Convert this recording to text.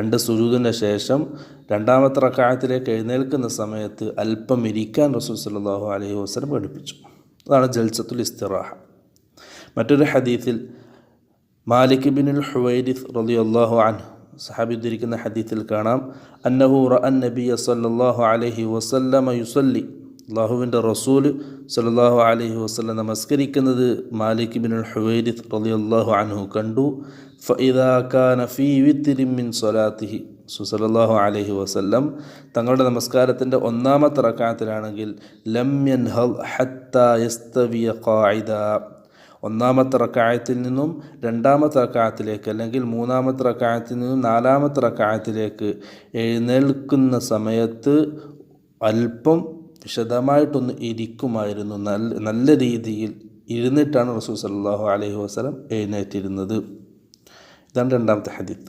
2 സുജൂദിന് ശേഷം രണ്ടാമത്തെ റക്അത്തിലേക്ക് എഴുന്നേൽക്കുന്ന സമയത്ത് അല്പം ഇരിക്കാൻ റസൂൽ സല്ലല്ലാഹു അലൈഹി വസല്ലം പഠിപ്പിച്ചു. അതാണ് ജൽസത്തുൽ ഇസ്തിറാഹ. മറ്റൊരു ഹദീസിൽ മാലിക് ബിനുൽ ഹുവൈരിസ് റളിയല്ലാഹു അൻഹു സഹാബി ഉദ്ധരിക്കുന്ന ഹദീസിൽ കാണാം, അന്നഹു റഅൻ നബിയ സല്ലല്ലാഹു അലൈഹി വസല്ലമ യുസല്ലി, അല്ലാഹുവിൻ്റെ റസൂൽ സല്ലല്ലാഹു അലൈഹി വസല്ലം നമസ്കരിക്കുന്നത് മാലിക് ബിനുൽ ഹുവൈരിസ് റളിയല്ലാഹു അൻഹു കണ്ടു. ഫഇദാ കാന ഫീ വിത്രിൻ മിൻ സ്വലാത്തിഹി, സല്ലല്ലാഹു അലൈഹി വസല്ലം തങ്ങളുടെ നമസ്കാരത്തിൻ്റെ 1-ാമത്തെ റക്അത്തിലാണെങ്കിൽ ലം യൻഹദ് ഹത്താ യസ്തവിയ ഖാഇദ, 1-ാമത്തെ റക്അത്തിൽ നിന്നും 2-ാമത്തെ റക്അത്തിലേക്ക് അല്ലെങ്കിൽ 3-ാമത്തെ റക്അത്തിൽ നിന്നും 4-ാമത്തെ റക്അത്തിലേക്ക് എഴുന്നേൽക്കുന്ന സമയത്ത് അല്പം വിശദമായിട്ടൊന്ന് ഇരിക്കുമായിരുന്നു. നല്ല രീതിയിൽ ഇരുന്നിട്ടാണ് റസൂൽ സല്ലല്ലാഹു അലൈഹി വസല്ലം എഴുന്നേറ്റിരുന്നത്. ഇതാണ് 2-ാമത്തെ ഹദീസ്.